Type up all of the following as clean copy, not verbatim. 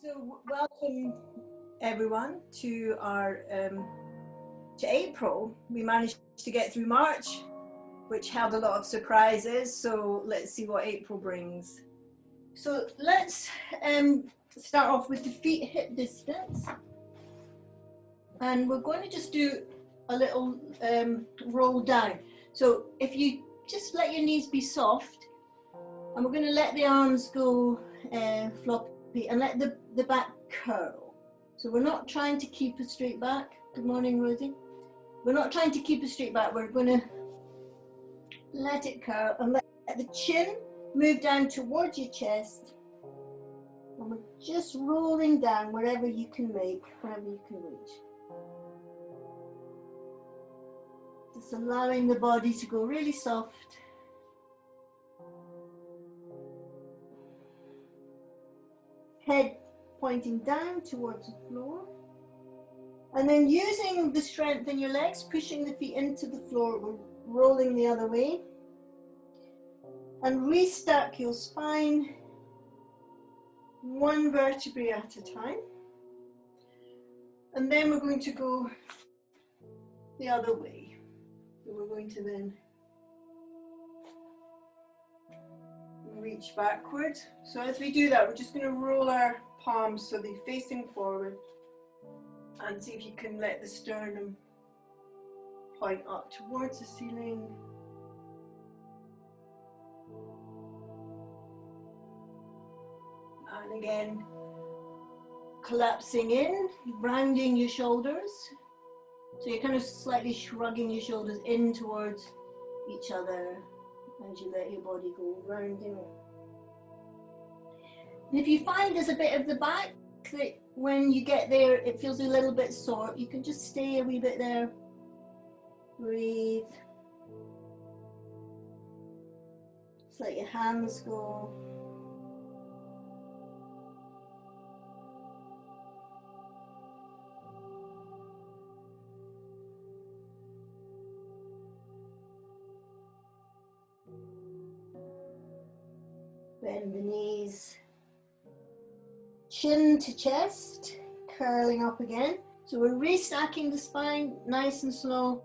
So welcome everyone to our to April. We managed to get through March, which held a lot of surprises. So let's see what April brings. So let's start off with the feet hip distance, and we're going to just do a little roll down. So if you just let your knees be soft, and we're going to let the arms go floppy and let the back curl. So we're not trying to keep a straight back. Good morning, Rosie. We're not trying to keep a straight back. We're going to let it curl and let the chin move down towards your chest. And we're just rolling down wherever you can make, wherever you can reach. Just allowing the body to go really soft. Head pointing down towards the floor. And then using the strength in your legs, pushing the feet into the floor, we're rolling the other way. And restack your spine one vertebrae at a time. And then we're going to go the other way. So we're going to then reach backward. So as we do that, we're just going to roll our palms so they're facing forward and see if you can let the sternum point up towards the ceiling. And again, collapsing in, rounding your shoulders. So you're kind of slightly shrugging your shoulders in towards each other as you let your body go rounding. And if you find there's a bit of the back that when you get there it feels a little bit sore, you can just stay a wee bit there. Breathe. Just let your hands go. Bend the knees, chin to chest, curling up again. So we're restacking the spine, nice and slow,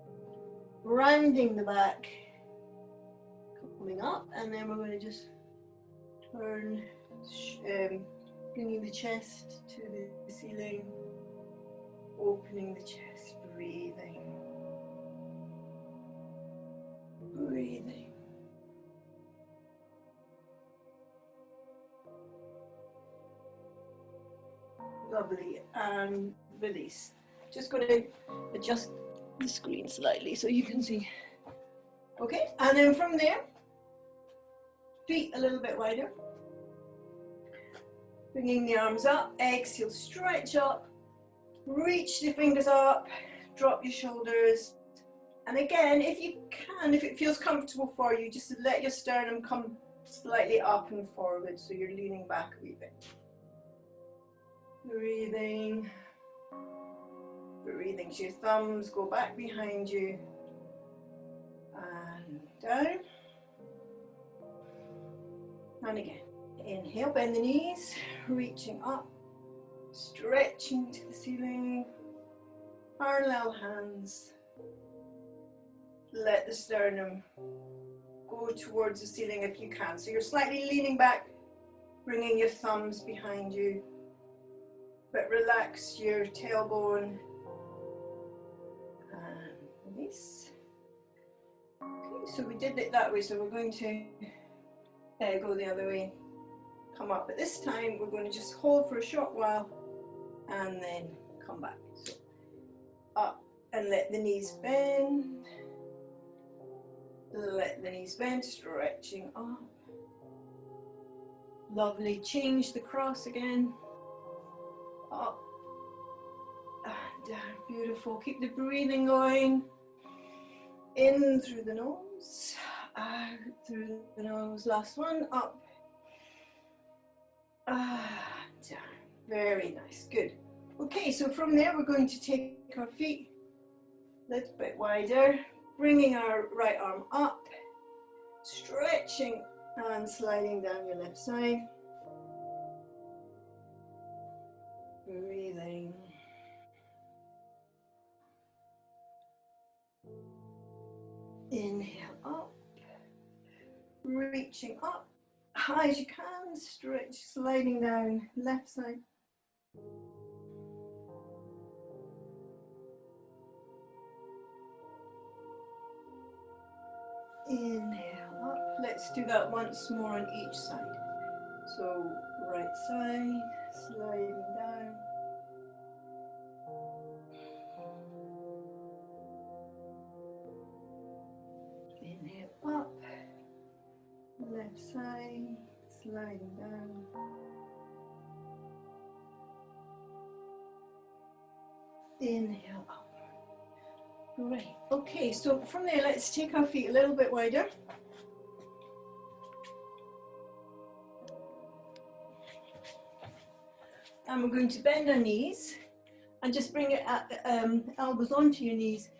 rounding the back, coming up, and then we're going to just turn, bringing the chest to the ceiling, opening the chest, breathing, breathing. Lovely, and release. Just going to adjust the screen slightly so you can see. Okay, and then from there, feet a little bit wider. Bringing the arms up, exhale, stretch up, reach the fingers up, drop your shoulders. And again, if you can, if it feels comfortable for you, just let your sternum come slightly up and forward so you're leaning back a wee bit. Breathing, breathing so your thumbs go back behind you and down, and again, inhale, bend the knees, reaching up, stretching to the ceiling, parallel hands, let the sternum go towards the ceiling if you can, so you're slightly leaning back, bringing your thumbs behind you. But relax your tailbone and release. Okay, so we did it that way, so we're going to go the other way, come up. But this time we're going to just hold for a short while and then come back. So up and let the knees bend. Let the knees bend, stretching up. Lovely, change the cross again. Up and down, beautiful. Keep the breathing going. In through the nose, out through the nose. Last one, up and down. Very nice, good. Okay, so from there we're going to take our feet a little bit wider, bringing our right arm up, stretching and sliding down your left side. reaching up high as you can, stretch, sliding down left side. Inhale up. Let's do that once more on each side. So right side, sliding down. Inhale up. Left side, sliding down. Inhale up. Great. Okay, so from there, let's take our feet a little bit wider. And we're going to bend our knees and just bring it at, elbows onto your knees.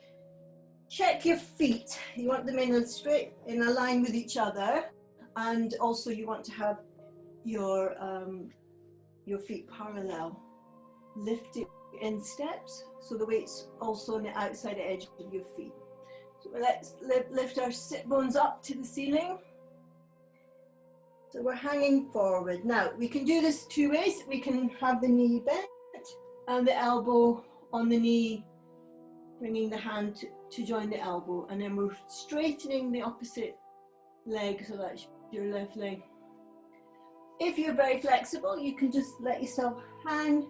Check your feet. You want them in a line with each other, and also you want to have your feet parallel. Lift it in steps, so the weight's also on the outside edge of your feet. So let's lift our sit bones up to the ceiling. So we're hanging forward. Now, we can do this two ways. We can have the knee bent and the elbow on the knee, bringing the hand to join the elbow. And then we're straightening the opposite leg, so that's your left leg. If you're very flexible, you can just let yourself hang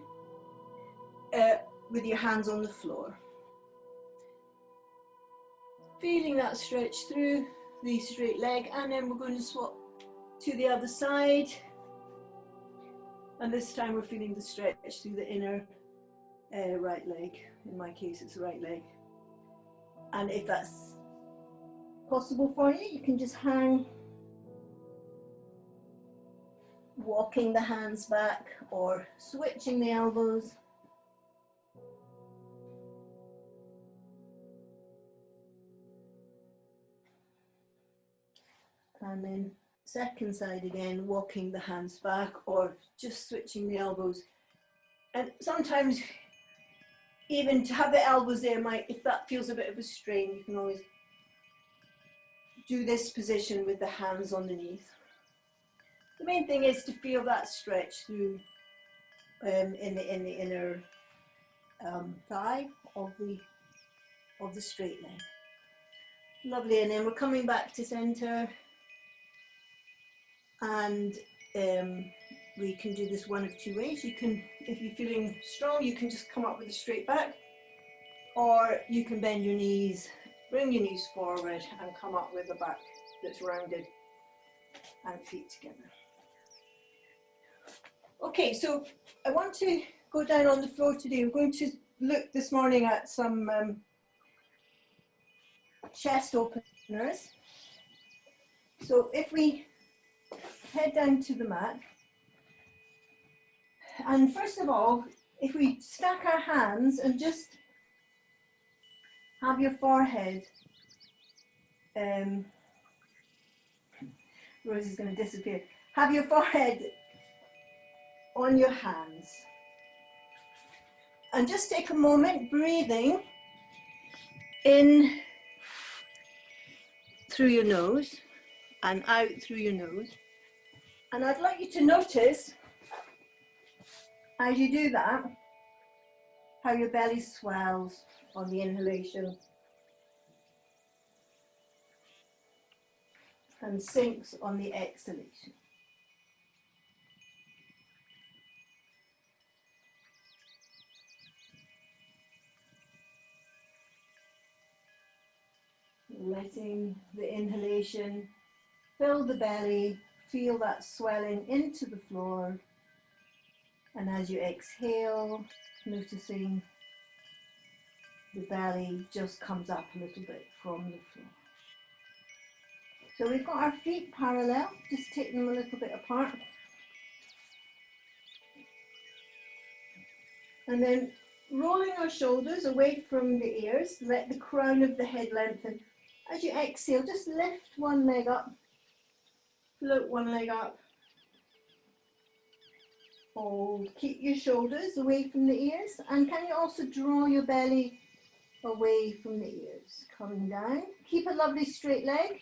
with your hands on the floor. Feeling that stretch through the straight leg, and then we're going to swap to the other side, and this time we're feeling the stretch through the inner right leg. In my case, it's the right leg. And if that's possible for you, you can just hang, walking the hands back or switching the elbows. And then second side again, walking the hands back or just switching the elbows. And sometimes even to have the elbows there, if that feels a bit of a strain, you can always do this position with the hands underneath. The main thing is to feel that stretch through in the inner thigh of the straight leg. Lovely, and then we're coming back to center. And we can do this one of two ways. You can, if you're feeling strong, you can just come up with a straight back, or you can bend your knees, bring your knees forward and come up with a back that's rounded and feet together. Okay, so I want to go down on the floor today. We're going to look this morning at some chest openers. So if we head down to the mat, and first of all, if we stack our hands and just have your forehead, Rose is going to disappear, have your forehead on your hands, and just take a moment breathing in through your nose and out through your nose. And I'd like you to notice, as you do that, how your belly swells on the inhalation and sinks on the exhalation. Letting the inhalation fill the belly, feel that swelling into the floor, and as you exhale, noticing the belly just comes up a little bit from the floor. So we've got our feet parallel, just take them a little bit apart. And then rolling our shoulders away from the ears, let the crown of the head lengthen. As you exhale, just lift one leg up, float one leg up, hold, keep your shoulders away from the ears, and can you also draw your belly away from the ears, coming down. Keep a lovely straight leg,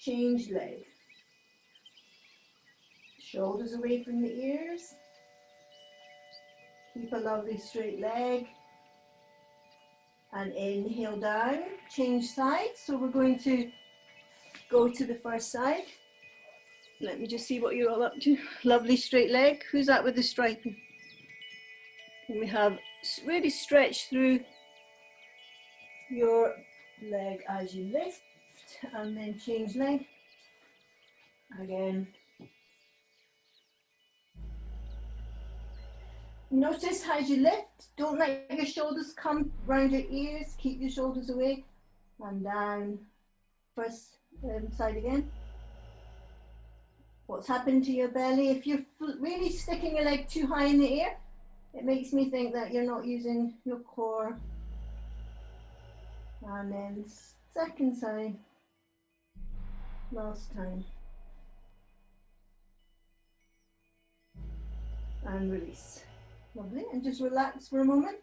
change leg. Shoulders away from the ears. Keep a lovely straight leg. And inhale down, change sides. So we're going to go to the first side. Let me just see what you're all up to. Lovely straight leg. Who's that with the striping? And we have really stretch through your leg as you lift, and then change leg. Again. Notice as you lift, don't let your shoulders come round your ears, keep your shoulders away, and down. First side again. What's happened to your belly? If you're really sticking your leg too high in the air, it makes me think that you're not using your core. And then second side, last time. And release. Lovely, and just relax for a moment.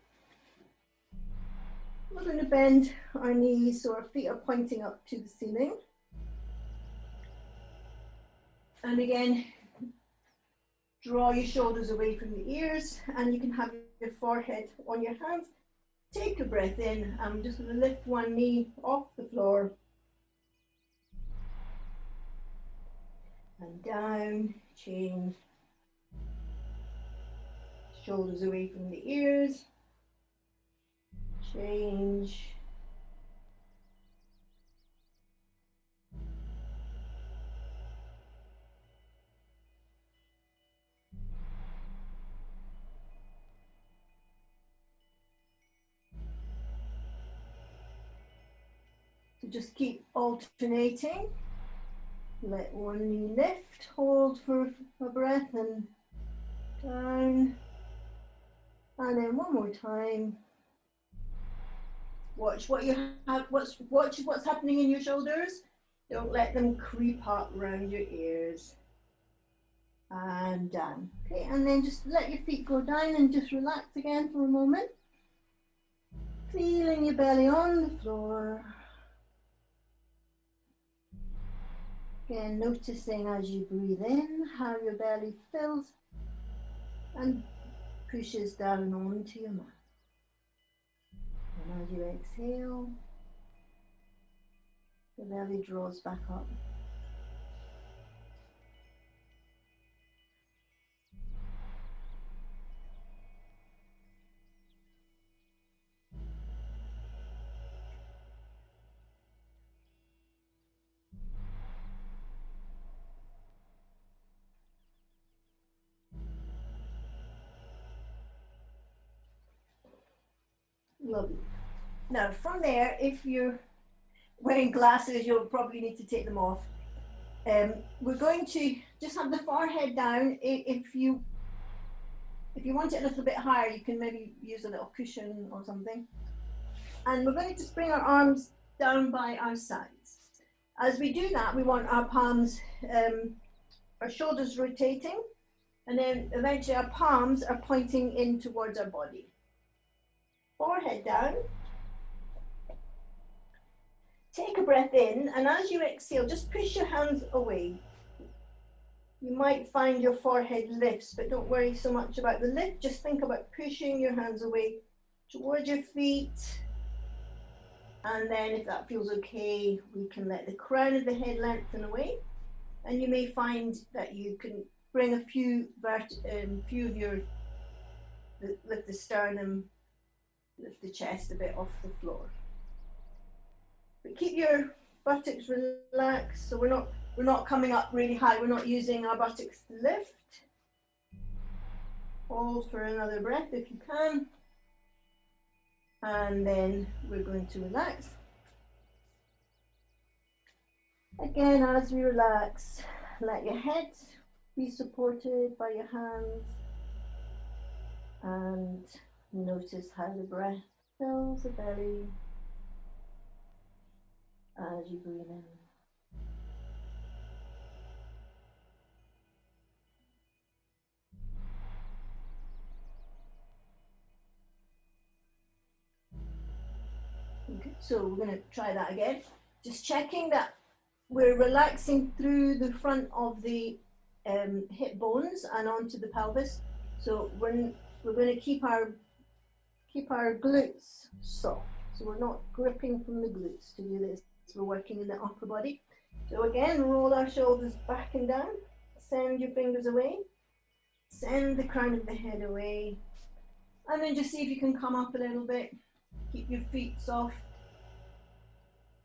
We're going to bend our knees so our feet are pointing up to the ceiling. And again, draw your shoulders away from the ears, and you can have your forehead on your hands. Take a breath in. I'm just going to lift one knee off the floor. And down, change. Shoulders away from the ears. Change. So just keep alternating. Let one knee lift, hold for a breath, and down. And then one more time. Watch what you have. Watch what's happening in your shoulders. Don't let them creep up around your ears. And down. Okay, and then just let your feet go down and just relax again for a moment. Feeling your belly on the floor. Again, noticing as you breathe in how your belly fills and pushes down onto your mat. And as you exhale, the belly draws back up. Lovely. Now from there, if you're wearing glasses, you'll probably need to take them off. We're going to just have the forehead down. If you want it a little bit higher, you can maybe use a little cushion or something. And we're going to just bring our arms down by our sides. As we do that, we want our palms, our shoulders rotating, and then eventually our palms are pointing in towards our body. Forehead down. Take a breath in, and as you exhale, just push your hands away. You might find your forehead lifts, but don't worry so much about the lift. Just think about pushing your hands away towards your feet. And then if that feels okay, we can let the crown of the head lengthen away. And you may find that you can bring a few of your, lift the sternum, lift the chest a bit off the floor. But keep your buttocks relaxed, so we're not coming up really high. We're not using our buttocks to lift. Hold for another breath if you can. And then we're going to relax. Again, as we relax, let your head be supported by your hands. And notice how the breath fills the belly as you breathe in. Okay, so we're going to try that again. Just checking that we're relaxing through the front of the hip bones and onto the pelvis. So we're going to keep our glutes soft. So we're not gripping from the glutes to do this. We're working in the upper body. So again, roll our shoulders back and down. Send your fingers away. Send the crown of the head away. And then just see if you can come up a little bit. Keep your feet soft.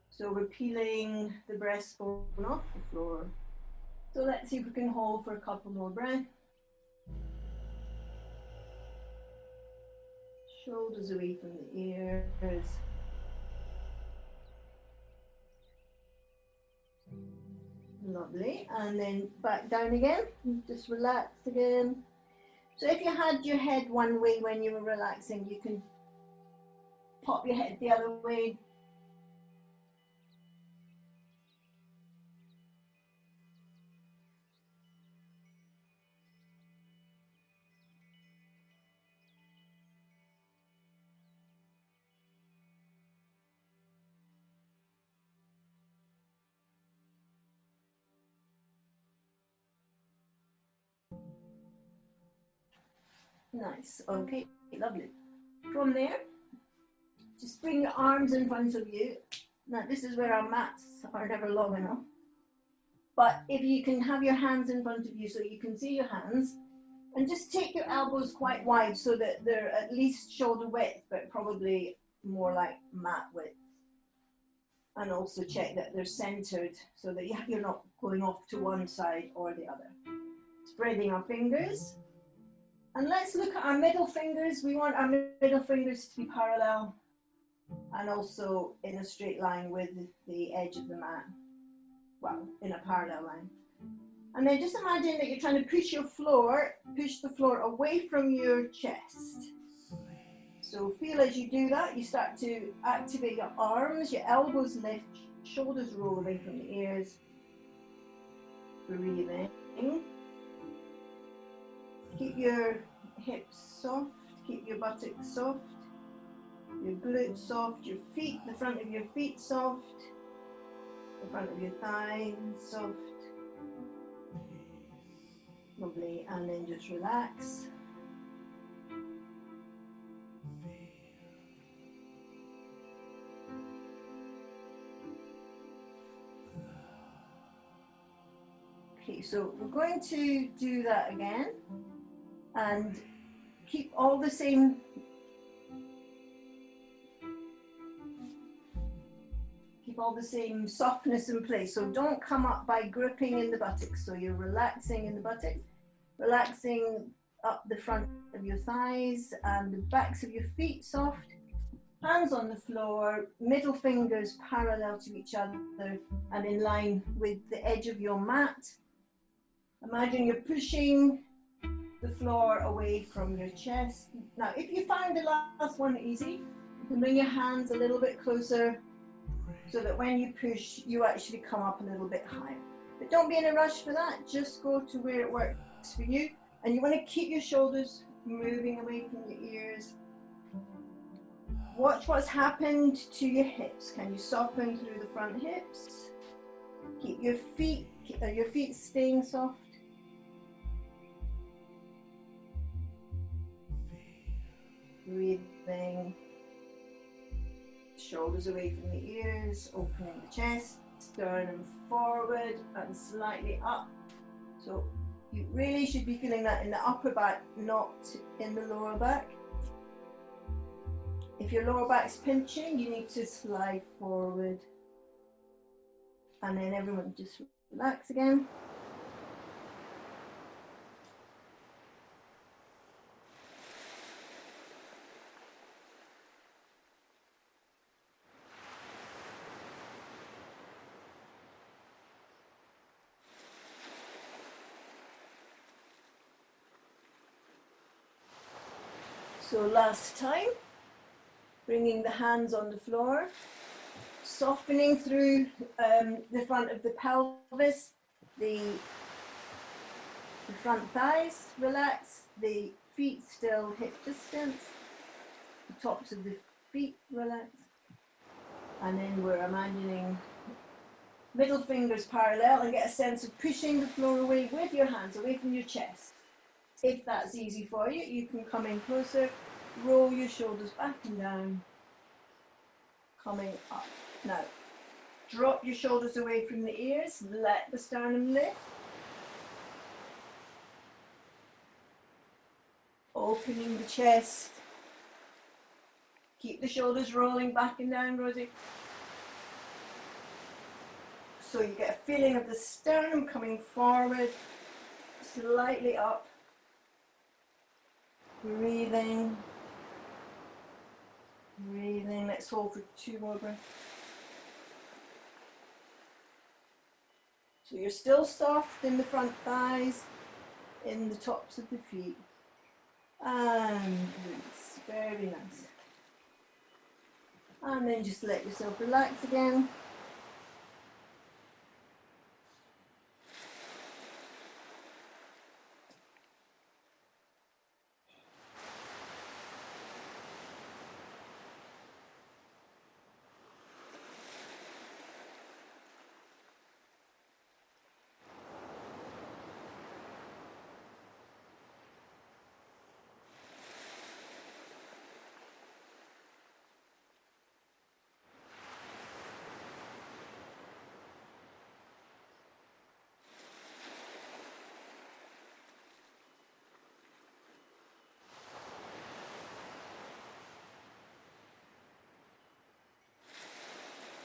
So we're peeling the breastbone off the floor. So let's see if we can hold for a couple more breaths. Shoulders away from the ears. Lovely. And then back down again. Just relax again. So if you had your head one way when you were relaxing, you can pop your head the other way. Nice. Okay, lovely. From there, just bring your arms in front of you. Now, this is where our mats are never long enough. But if you can have your hands in front of you so you can see your hands, and just take your elbows quite wide so that they're at least shoulder width, but probably more like mat width. And also check that they're centered so that you're not going off to one side or the other. Spreading our fingers. And let's look at our middle fingers. We want our middle fingers to be parallel and also in a straight line with the edge of the mat. Well, in a parallel line. And then just imagine that you're trying to push the floor away from your chest. So feel as you do that, you start to activate your arms, your elbows lift, shoulders roll away from the ears. Breathing. Keep your hips soft, keep your buttocks soft, your glutes soft, your feet, the front of your feet soft, the front of your thighs soft. Lovely, and then just relax. Okay, so we're going to do that again and keep all the same softness in place. So don't come up by gripping in the buttocks. So you're relaxing in the buttocks, relaxing up the front of your thighs and the backs of your feet soft. Hands on the floor, middle fingers parallel to each other and in line with the edge of your mat. Imagine you're pushing the floor away from your chest. Now, if you find the last one easy, you can bring your hands a little bit closer so that when you push, you actually come up a little bit higher. But don't be in a rush for that. Just go to where it works for you. And you want to keep your shoulders moving away from your ears. Watch what's happened to your hips. Can you soften through the front hips? Keep your feet staying soft. Breathing. Shoulders away from the ears, opening the chest, sternum forward and slightly up. So you really should be feeling that in the upper back, not in the lower back. If your lower back's pinching, you need to slide forward. And then everyone just relax again. So last time, bringing the hands on the floor, softening through the front of the pelvis, the front thighs relax, the feet still hip distance, the tops of the feet relax, and then we're imagining middle fingers parallel, and get a sense of pushing the floor away with your hands, away from your chest. If that's easy for you, you can come in closer, roll your shoulders back and down, coming up. Now, drop your shoulders away from the ears, let the sternum lift. Opening the chest. Keep the shoulders rolling back and down, Rosie. So you get a feeling of the sternum coming forward, slightly up. Breathing. Breathing. Let's hold for 2 more breaths. So you're still soft in the front thighs, in the tops of the feet. And release. Very nice. And then just let yourself relax again.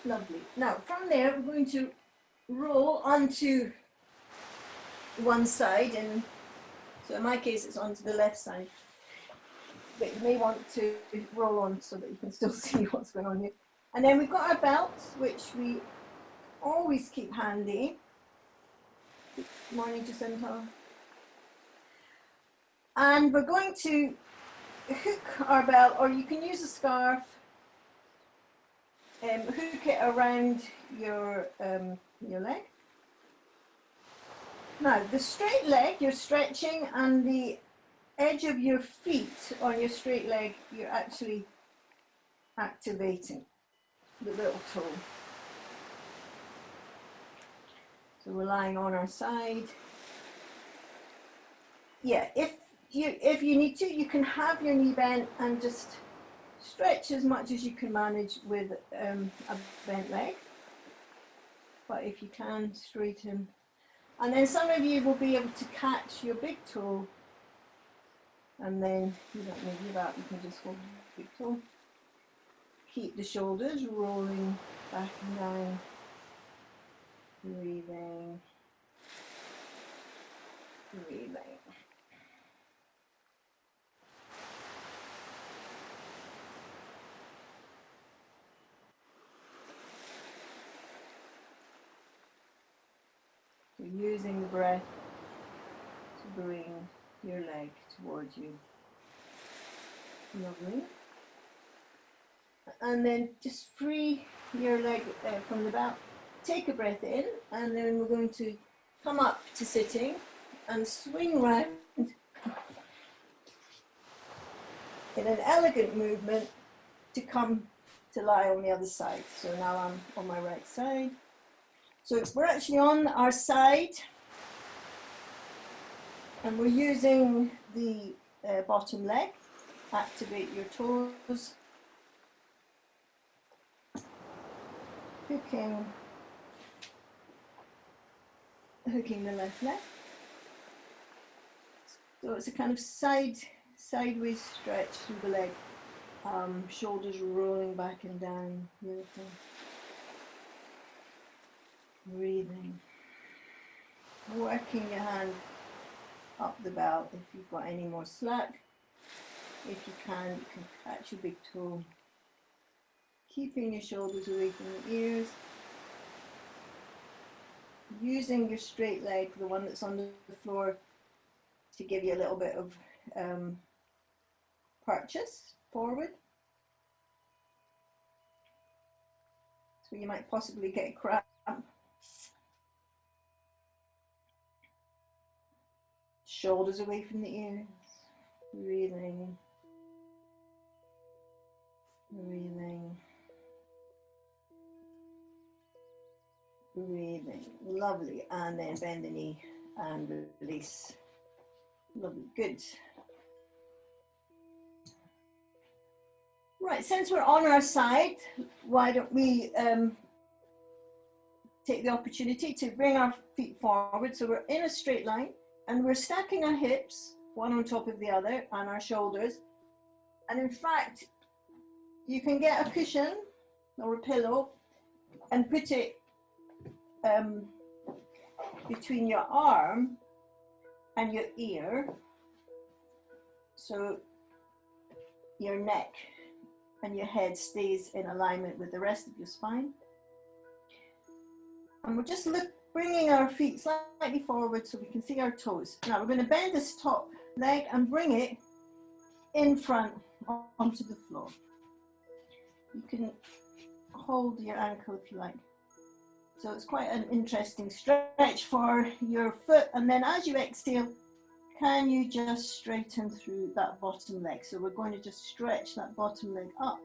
Lovely. Now from there we're going to roll onto one side, and so in my case it's onto the left side, but you may want to roll on so that you can still see what's going on here. And then we've got our belts, which we always keep handy. Good morning, Jacinta. And we're going to hook our belt, or you can use a scarf. Hook it around your leg. Now, the straight leg, you're stretching, and the edge of your feet on your straight leg, you're actually activating the little toe. So we're lying on our side. Yeah, if you need to, you can have your knee bent and just stretch as much as you can manage with a bent leg. But if you can, straighten. And then some of you will be able to catch your big toe, and then you don't need your back, you can just hold your big toe. Keep the shoulders rolling back and down. Breathing. Breathing. So using the breath to bring your leg towards you. Lovely. And then just free your leg from the belt. Take a breath in, and then we're going to come up to sitting and swing round in an elegant movement to come to lie on the other side. So now I'm on my right side. So we're actually on our side, and we're using the bottom leg. Activate your toes. Hooking the left leg. So it's a kind of sideways stretch through the leg. Shoulders rolling back and down. Beautiful. Breathing. Working your hand up the belt if you've got any more slack. If you can catch your big toe. Keeping your shoulders away from the ears. Using your straight leg, the one that's on the floor, to give you a little bit of purchase forward. So you might possibly get a cramp. Shoulders away from the ears. Breathing. Breathing. Breathing, lovely, and then bend the knee and release. Lovely, good. Right, since we're on our side, why don't we take the opportunity to bring our feet forward. So we're in a straight line and we're stacking our hips, one on top of the other, and our shoulders. And in fact, you can get a cushion or a pillow and put it between your arm and your ear, so your neck and your head stays in alignment with the rest of your spine. And we're just bringing our feet slightly forward so we can see our toes. Now we're going to bend this top leg and bring it in front onto the floor. You can hold your ankle if you like. So it's quite an interesting stretch for your foot. And then as you exhale, can you just straighten through that bottom leg? So we're going to just stretch that bottom leg up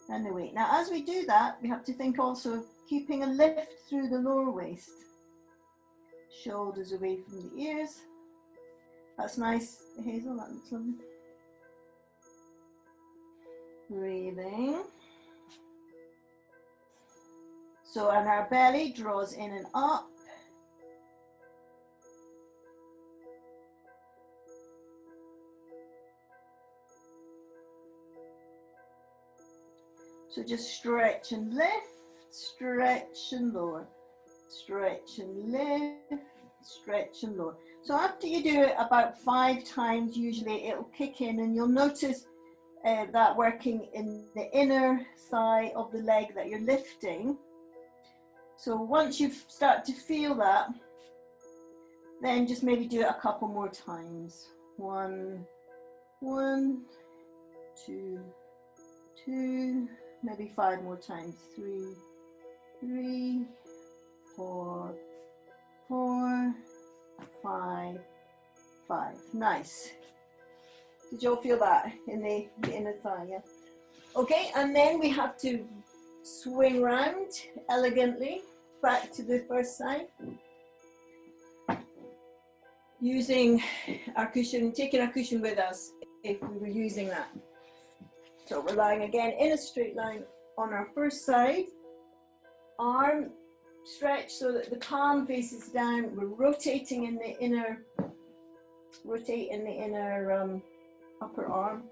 and away. Now as we do that, we have to think also of keeping a lift through the lower waist. Shoulders away from the ears. That's nice, Hazel, that looks lovely. Breathing. So, and our belly draws in and up. So just stretch and lift, stretch and lower, stretch and lift, stretch and lower. So after you do it about 5 times, usually it'll kick in and you'll notice that working in the inner thigh of the leg that you're lifting. So once you start to feel that, then just maybe do it a couple more times. 1, 2, 2, maybe 5 more times. 3, 4, 5. Nice. Did you all feel that in the inner thigh? Yeah. Okay, and then we have to swing round elegantly back to the first side. Using our cushion, taking our cushion with us if we were using that. So we're lying again in a straight line on our first side. Arm stretch so that the palm faces down. We're rotating in the inner, upper arm.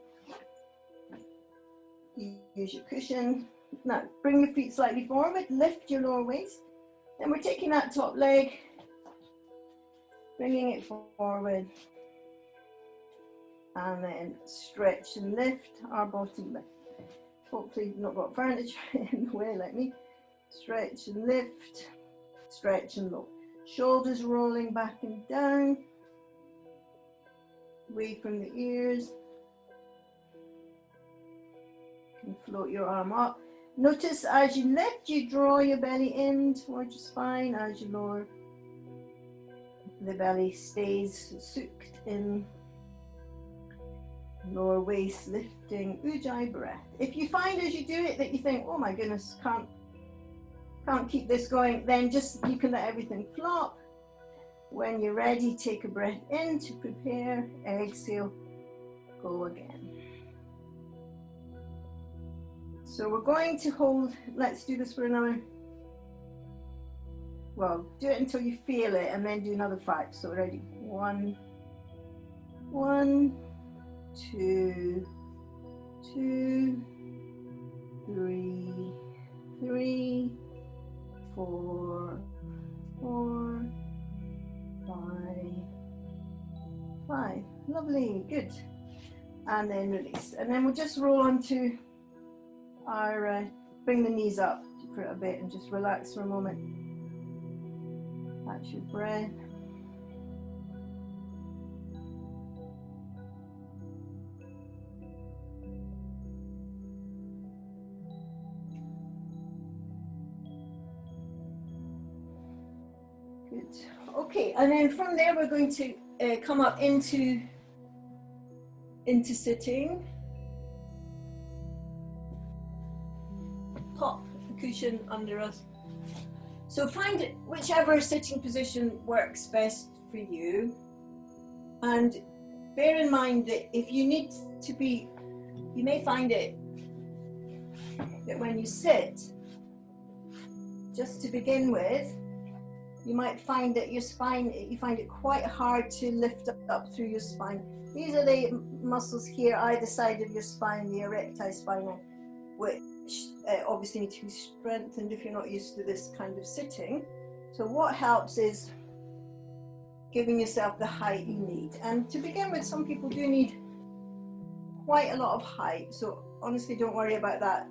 Use your cushion. Now bring your feet slightly forward, lift your lower waist. Then we're taking that top leg, bringing it forward, and then stretch and lift our bottom leg. Hopefully you've not got furniture in the way like me. Stretch and lift, stretch and lower. Shoulders rolling back and down, away from the ears. You can float your arm up. Notice as you lift, you draw your belly in towards your spine. As you lower, the belly stays soaked in. Lower waist lifting, Ujjayi breath. If you find as you do it that you think, oh my goodness, can't keep this going, then just you can let everything flop. When you're ready, take a breath in to prepare, exhale, go again. So we're going to hold, let's do this for another, well, do it until you feel it and then do another 5. So ready, 1, 2, 3, 4, 5. Lovely, good. And then release. And then we'll just roll onto our, bring the knees up for a bit and just relax for a moment. Catch your breath. Good. Okay, and then from there we're going to come up into sitting. Pop the cushion under us. So find whichever sitting position works best for you, and bear in mind that if you need to be, you may find it that when you sit, just to begin with, you might find that your spine, you find it quite hard to lift up through your spine. These are the muscles here, either side of your spine, the erecti spinae, which obviously need to be strengthened if you're not used to this kind of sitting. So what helps is giving yourself the height you need. And to begin with, some people do need quite a lot of height. So honestly, don't worry about that.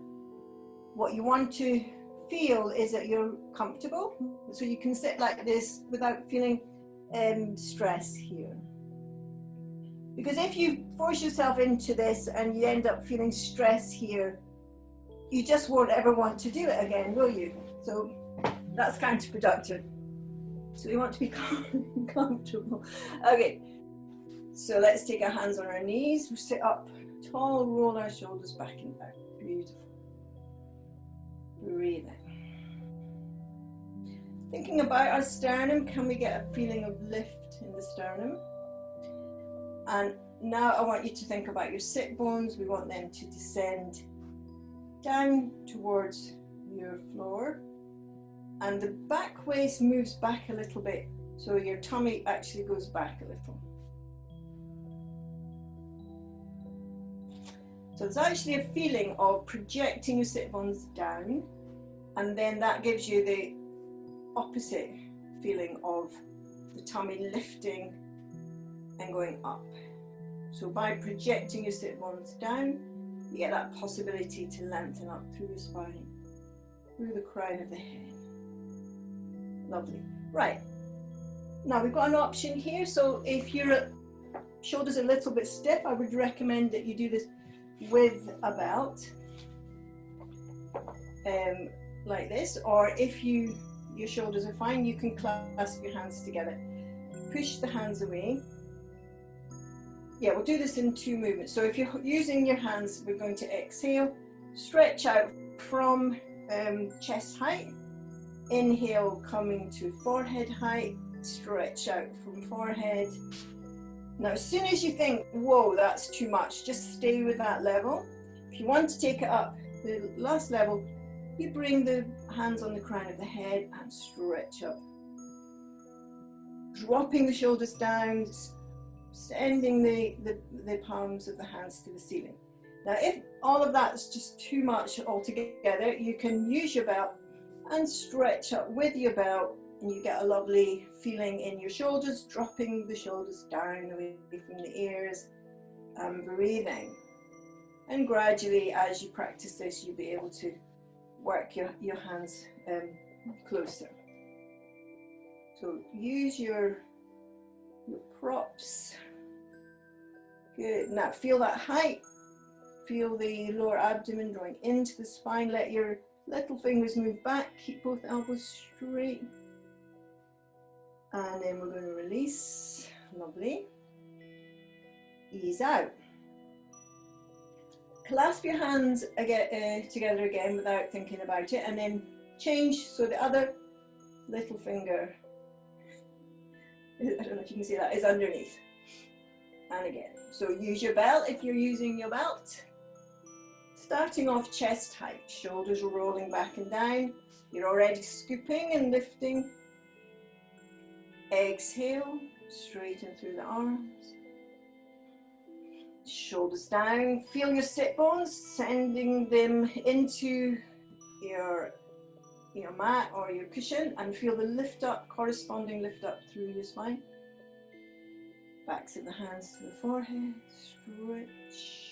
What you want to feel is that you're comfortable. So you can sit like this without feeling stress here. Because if you force yourself into this and you end up feeling stress here, you just won't ever want to do it again, will you? So that's counterproductive. So we want to be comfortable. Okay, so let's take our hands on our knees. We'll sit up tall, roll our shoulders back and down. Beautiful. Breathe in. Thinking about our sternum, can we get a feeling of lift in the sternum? And now I want you to think about your sit bones. We want them to descend down towards your floor. And the back waist moves back a little bit, so your tummy actually goes back a little. So it's actually a feeling of projecting your sit bones down, and then that gives you the opposite feeling of the tummy lifting and going up. So by projecting your sit bones down, you get that possibility to lengthen up through your spine, through the crown of the head. Lovely. Right. Now we've got an option here. So if your shoulders are a little bit stiff, I would recommend that you do this with a belt, like this. Or if your shoulders are fine, you can clasp your hands together. Push the hands away. Yeah, we'll do this in 2 movements. So if you're using your hands, we're going to exhale, stretch out from chest height. Inhale, coming to forehead height, stretch out from forehead. Now, as soon as you think, whoa, that's too much, just stay with that level. If you want to take it up the last level, you bring the hands on the crown of the head and stretch up. Dropping the shoulders down, sending the palms of the hands to the ceiling. Now, if all of that's just too much altogether, you can use your belt and stretch up with your belt, and you get a lovely feeling in your shoulders, dropping the shoulders down away from the ears and breathing. And gradually, as you practice this, you'll be able to work your hands closer. So use your props. Good. Now feel that height. Feel the lower abdomen drawing into the spine. Let your little fingers move back. Keep both elbows straight. And then we're going to release. Lovely. Ease out. Clasp your hands together again without thinking about it, and then change so the other little finger, I don't know if you can see that, is underneath. And again. So use your belt if you're using your belt. Starting off chest height, shoulders rolling back and down. You're already scooping and lifting. Exhale, straighten through the arms. Shoulders down. Feel your sit bones, sending them into your mat or your cushion, and feel the lift up, corresponding lift up through your spine. Backs of the hands to the forehead. Stretch.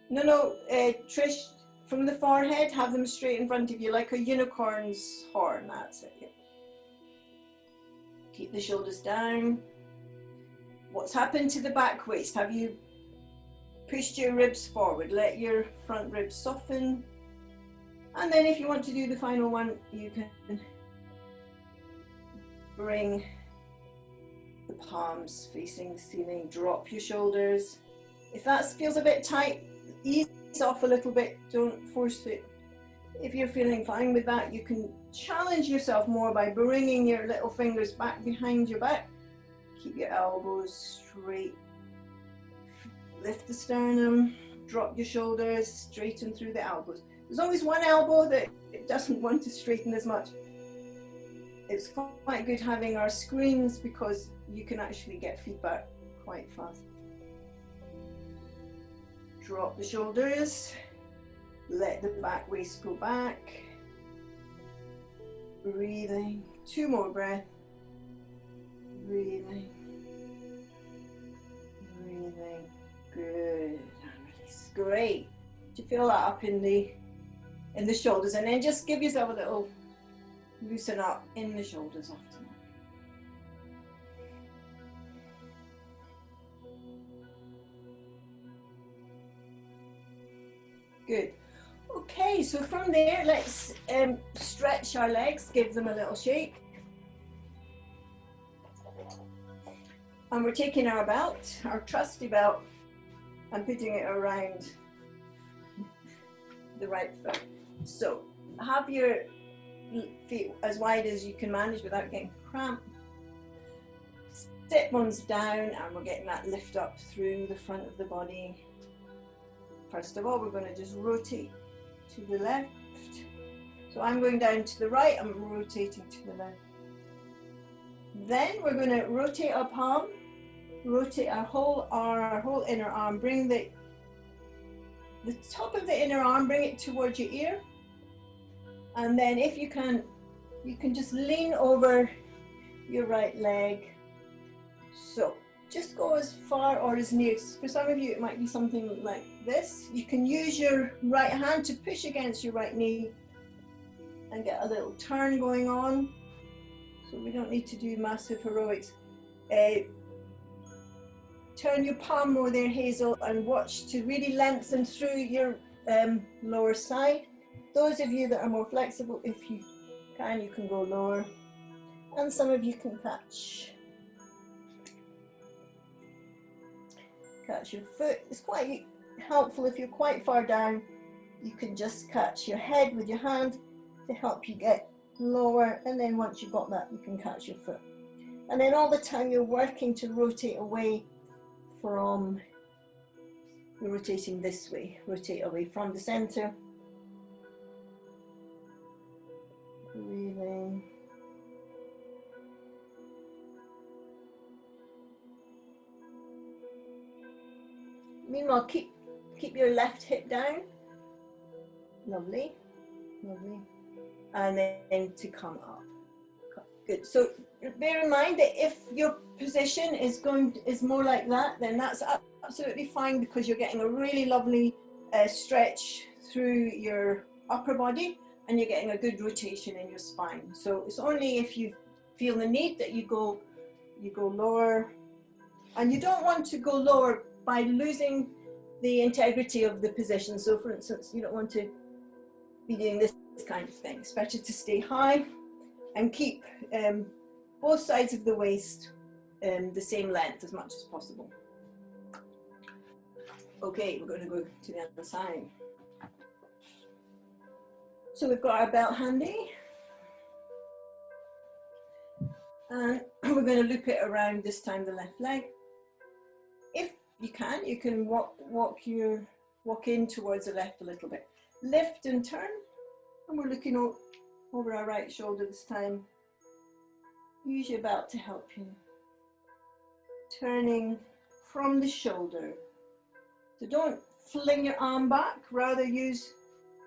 No, Trish, from the forehead, have them straight in front of you like a unicorn's horn. That's it. Yeah. Keep the shoulders down. What's happened to the back waist? Have you pushed your ribs forward? Let your front ribs soften. And then if you want to do the final one, you can bring the palms facing the ceiling. Drop your shoulders. If that feels a bit tight, ease off a little bit. Don't force it. If you're feeling fine with that, you can challenge yourself more by bringing your little fingers back behind your back. Keep your elbows straight. Lift the sternum, drop your shoulders, straighten through the elbows. There's always one elbow that it doesn't want to straighten as much. It's quite good having our screens because you can actually get feedback quite fast. Drop the shoulders, let the back waist go back. Breathing, 2 more breaths. Breathing, breathing, good, and release. Great. Do you feel that up in the shoulders? And then just give yourself a little loosen up in the shoulders after that. Good. Okay, so from there, let's stretch our legs, give them a little shake. And we're taking our belt, our trusty belt, and putting it around the right foot. So have your feet as wide as you can manage without getting cramped. Sit bones down, and we're getting that lift up through the front of the body. First of all, we're going to just rotate to the left. So I'm going down to the right, I'm rotating to the left. Then we're going to rotate our palm, rotate our whole inner arm, bring the top of the inner arm, bring it towards your ear. And then if you can just lean over your right leg. So just go as far or as near. For some of you, it might be something like this. You can use your right hand to push against your right knee and get a little turn going on. So we don't need to do massive heroics. Turn your palm more there, Hazel, and watch to really lengthen through your lower side. Those of you that are more flexible, if you can go lower. And some of you can catch your foot. It's quite helpful if you're quite far down. You can just catch your head with your hand to help you get lower, and then once you've got that, you can catch your foot. And then all the time you're working to rotate away from, you're rotating this way, rotate away from the center. Breathing. Meanwhile, keep your left hip down. Lovely, lovely. And then to come up. Good. So bear in mind that if your position is more like that, then that's absolutely fine, because you're getting a really lovely stretch through your upper body, and you're getting a good rotation in your spine. So it's only if you feel the need that you go lower, and you don't want to go lower by losing the integrity of the position. So for instance, you don't want to be doing this kind of thing. It's better to stay high and keep both sides of the waist the same length as much as possible. Okay, we're going to go to the other side. So we've got our belt handy, and we're going to loop it around, this time the left leg. If you can walk in towards the left a little bit. Lift and turn, and we're looking over our right shoulder this time. Use your belt to help you. Turning from the shoulder. So don't fling your arm back, rather use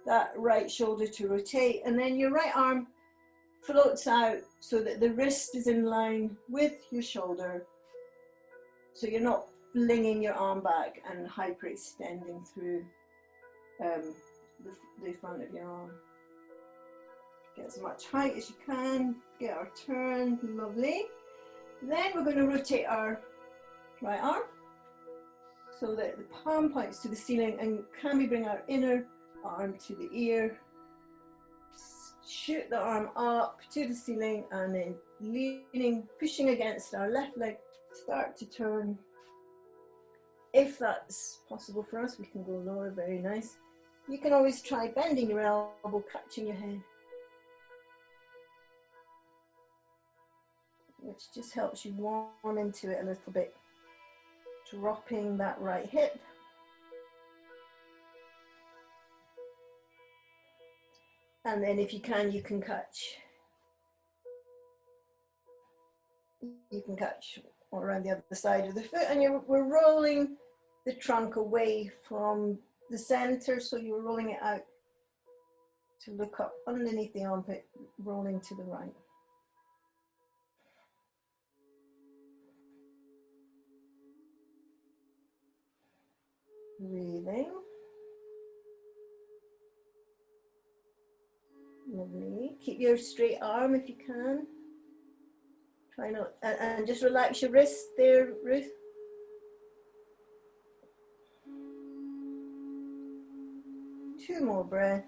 that right shoulder to rotate, and then your right arm floats out so that the wrist is in line with your shoulder. So you're not flinging your arm back and hyperextending through the front of your arm. Get as much height as you can, get our turn, lovely. Then we're going to rotate our right arm so that the palm points to the ceiling, and can we bring our inner arm to the ear, shoot the arm up to the ceiling, and then leaning, pushing against our left leg, start to turn. If that's possible for us, we can go lower, very nice. You can always try bending your elbow, catching your head, which just helps you warm into it a little bit. Dropping that right hip. And then if you can catch. You can catch around the other side of the foot, and we're rolling the trunk away from the center, so you're rolling it out to look up underneath the armpit, rolling to the right. Breathing. Lovely. Keep your straight arm if you can. Try not, and just relax your wrist there, Ruth. Two more breaths.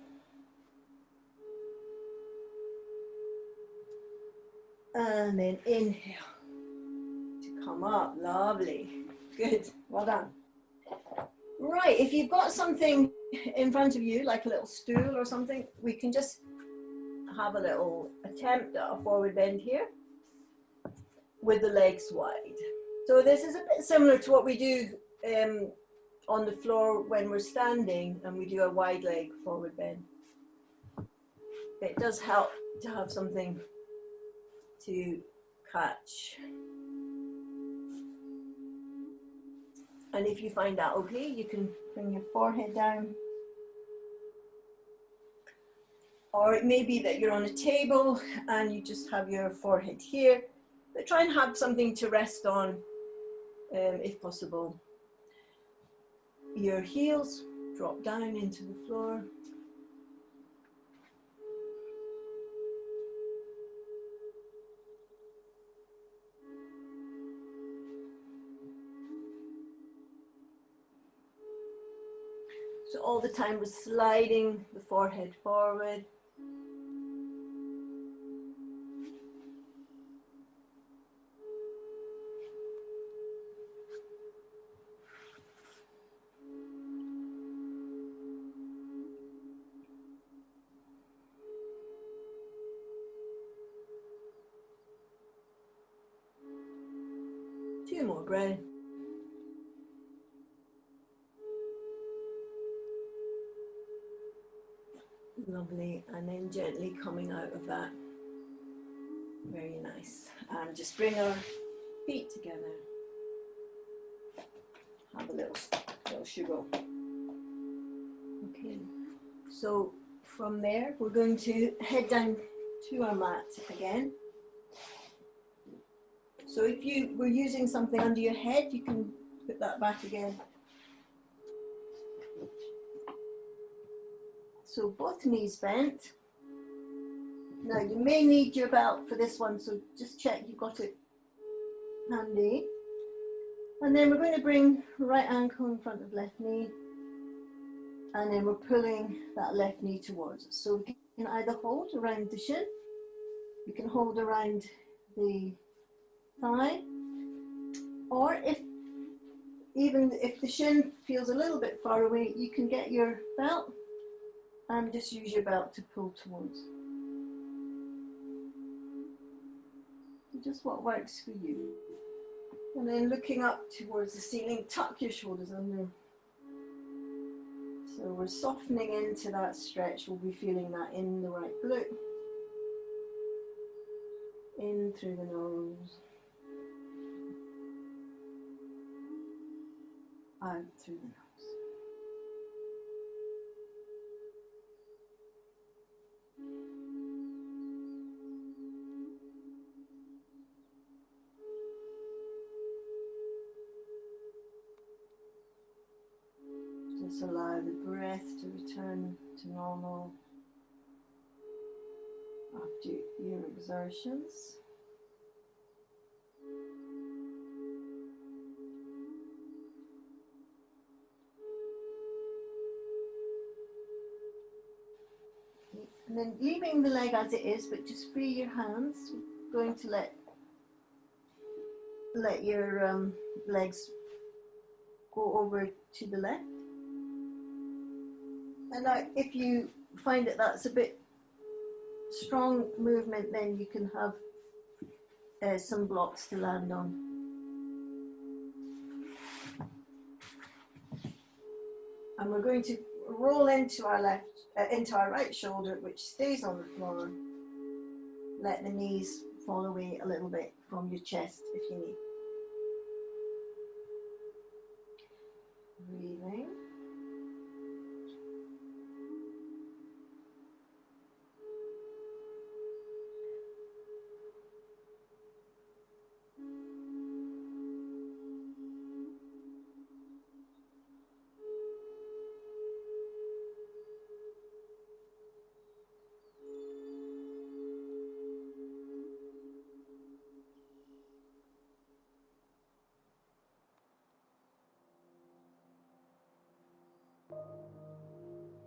And then inhale to come up. Lovely. Good. Well done. Right, if you've got something in front of you, like a little stool or something, we can just have a little attempt at a forward bend here with the legs wide. So this is a bit similar to what we do on the floor when we're standing, and we do a wide leg forward bend. It does help to have something to catch. And if you find that okay, you can bring your forehead down. Or it may be that you're on a table and you just have your forehead here. But try and have something to rest on, if possible. Your heels drop down into the floor. So all the time we're sliding the forehead forward. Two more breaths. Lovely, and then gently coming out of that. Very nice. And just bring our feet together. Have a little sugar. Okay, so from there we're going to head down to our mat again. So if you were using something under your head, you can put that back again. So both knees bent. Now you may need your belt for this one, so just check you've got it handy. And then we're going to bring right ankle in front of left knee. And then we're pulling that left knee towards us. So we can either hold around the shin, you can hold around the thigh, or even if the shin feels a little bit far away, you can get your belt and just use your belt to pull towards. Just what works for you. And then looking up towards the ceiling, tuck your shoulders under. So we're softening into that stretch. We'll be feeling that in the right glute. In through the nose. Out through the nose. Just allow the breath to return to normal after your exertions. And then leaving the leg as it is, but just free your hands. You're going to let your legs go over to the left. And now, if you find that that's a bit strong movement, then you can have some blocks to land on. And we're going to roll into our right shoulder, which stays on the floor. Let the knees fall away a little bit from your chest if you need. Breathing.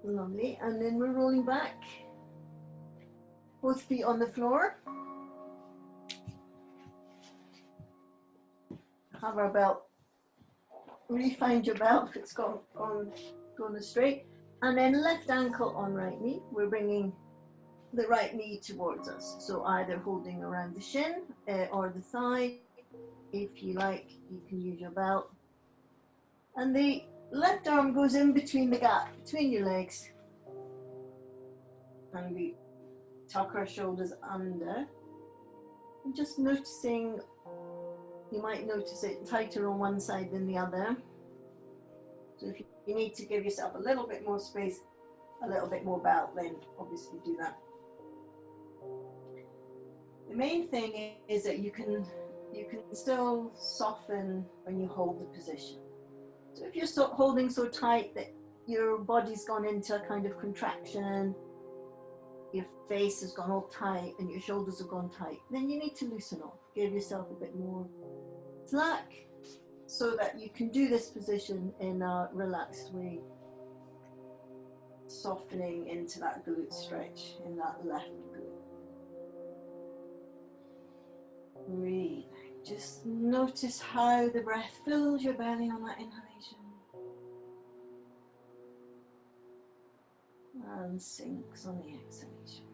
Lovely. And then we're rolling back. Both feet on the floor. Have our belt. Refind your belt if it's gone straight. And then left ankle on right knee. We're bringing the right knee towards us. So either holding around the shin or the thigh. If you like, you can use your belt. And the left arm goes in between the gap, between your legs. And we tuck our shoulders under. And just noticing, you might notice it tighter on one side than the other. So if you need to give yourself a little bit more space, a little bit more belt, then obviously do that. The main thing is that you can still soften when you hold the position. So if you're holding so tight that your body's gone into a kind of contraction, your face has gone all tight and your shoulders have gone tight, then you need to loosen off. Give yourself a bit more slack so that you can do this position in a relaxed way, softening into that glute stretch in that left glute. Breathe. Just notice how the breath fills your belly on that inhalation and sinks on the exhalation.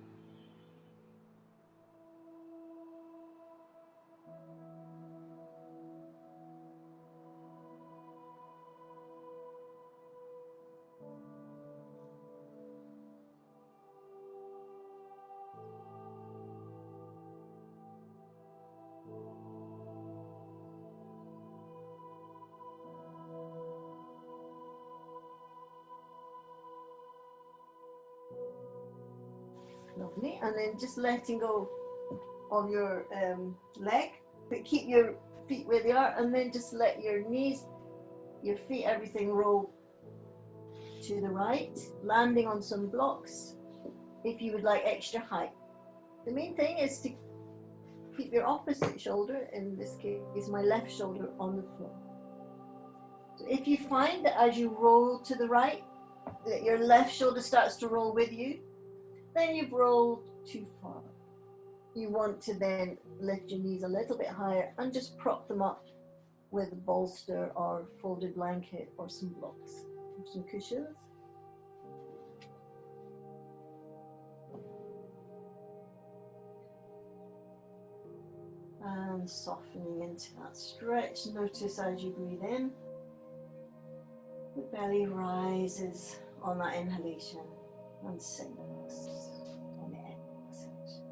Lovely. And then just letting go of your leg, but keep your feet where they are, and then just let your knees, your feet, everything roll to the right, landing on some blocks if you would like extra height. The main thing is to keep your opposite shoulder, in this case my left shoulder, on the floor. So if you find that as you roll to the right that your left shoulder starts to roll with you, then you've rolled too far. You want to then lift your knees a little bit higher and just prop them up with a bolster or folded blanket or some blocks, some cushions. And softening into that stretch. Notice as you breathe in, the belly rises on that inhalation and sinks on the exhalation.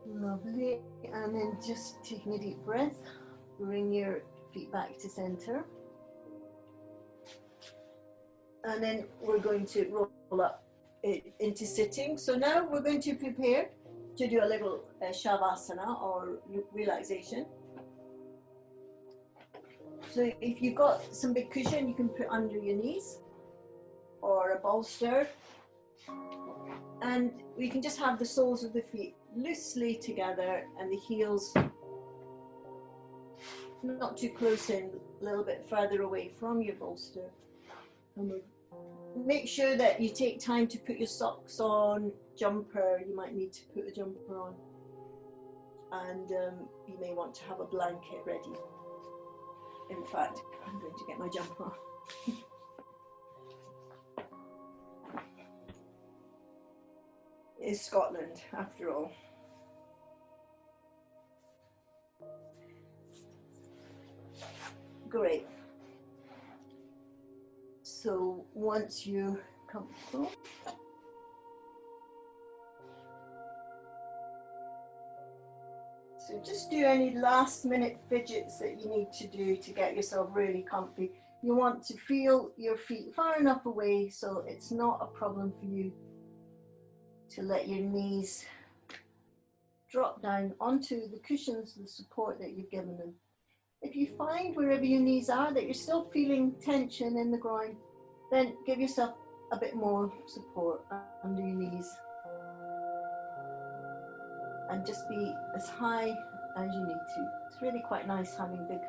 Lovely. And then just taking a deep breath, bring your feet back to center. and then we're going to roll up into sitting. So now we're going to prepare to do a little shavasana or relaxation. So if you've got some big cushion, you can put under your knees or a bolster, and we can just have the soles of the feet loosely together and the heels not too close in, a little bit further away from your bolster. And make sure that you take time to put your socks on, jumper, you might need to put a jumper on, and you may want to have a blanket ready. In fact, I'm going to get my jumper on. It's Scotland, after all. Great. So once you're comfortable, so just do any last minute fidgets that you need to do to get yourself really comfy. You want to feel your feet far enough away so it's not a problem for you to let your knees drop down onto the cushions, the support that you've given them. If you find wherever your knees are that you're still feeling tension in the groin, then give yourself a bit more support under your knees. And just be as high as you need to. It's really quite nice having big,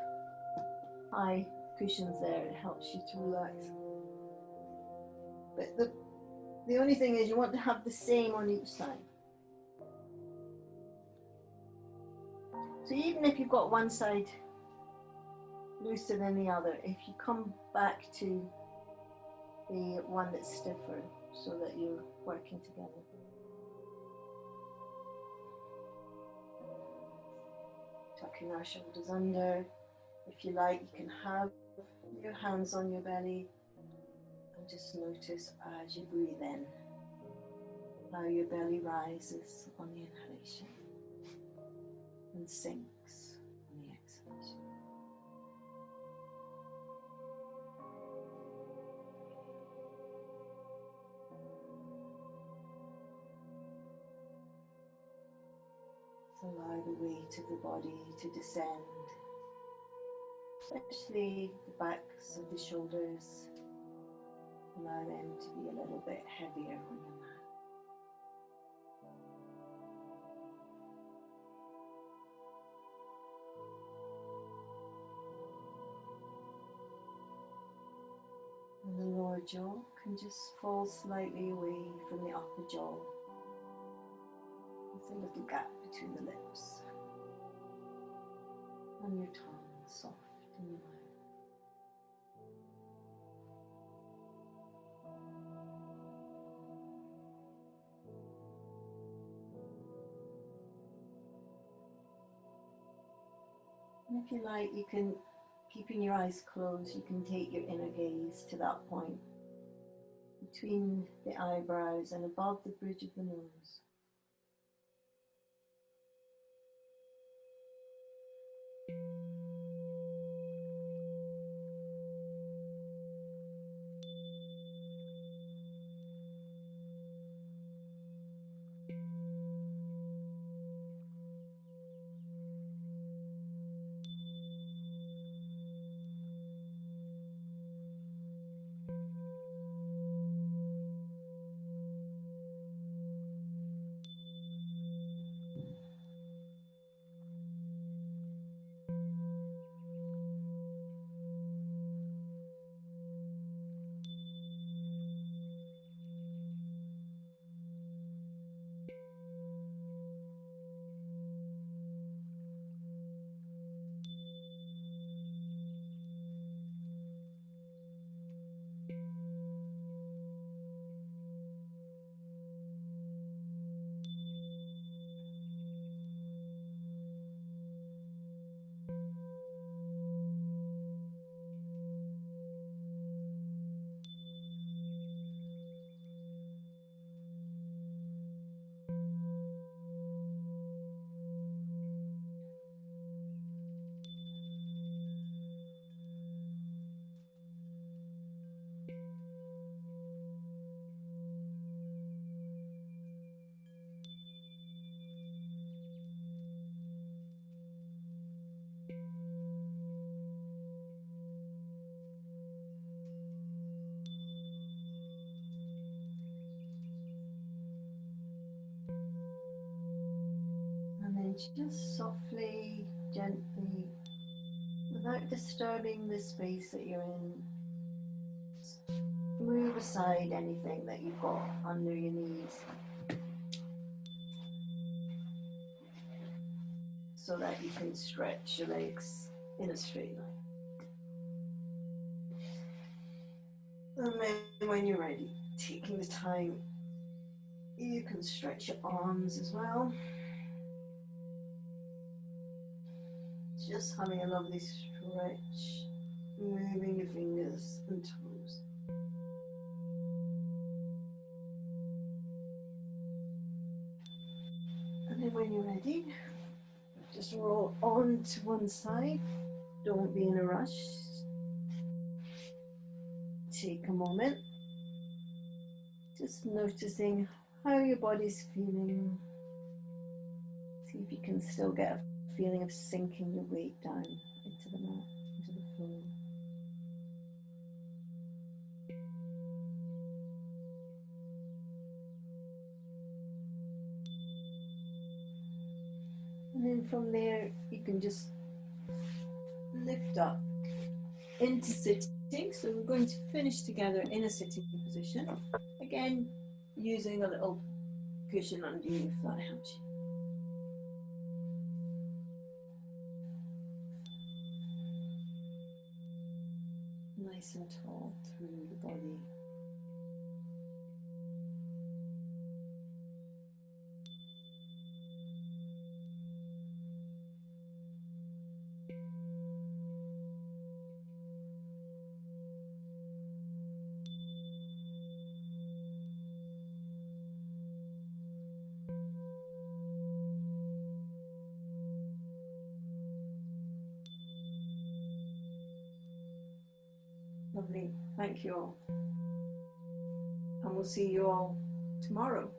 high cushions there. It helps you to relax. But the only thing is you want to have the same on each side. So even if you've got one side looser than the other, if you come back to the one that's stiffer so that you're working together. Tucking our shoulders under. If you like, you can have your hands on your belly and just notice as you breathe in how your belly rises on the inhalation and sinks on the exhalation. So allow the weight of the body to descend, especially the backs of the shoulders. Allow them to be a little bit heavier on your mat. And the lower jaw can just fall slightly away from the upper jaw. There's a little gap between the lips. And your tongue soft in the mouth. And if you like, you can, keeping your eyes closed, you can take your inner gaze to that point between the eyebrows and above the bridge of the nose. just softly, gently, without disturbing the space that you're in, move aside anything that you've got under your knees so that you can stretch your legs in a straight line. And then when you're ready, taking the time, you can stretch your arms as well. Just having a lovely stretch, moving your fingers and toes. And then when you're ready, just roll on to one side. Don't be in a rush. Take a moment, just noticing how your body's feeling. See if you can still get a feeling of sinking your weight down into the mat, into the floor. And then from there, you can just lift up into sitting. So we're going to finish together in a sitting position. Again, using a little cushion under you if that helps you. Nice and tall through the body. Lovely. Thank you all. And we'll see you all tomorrow.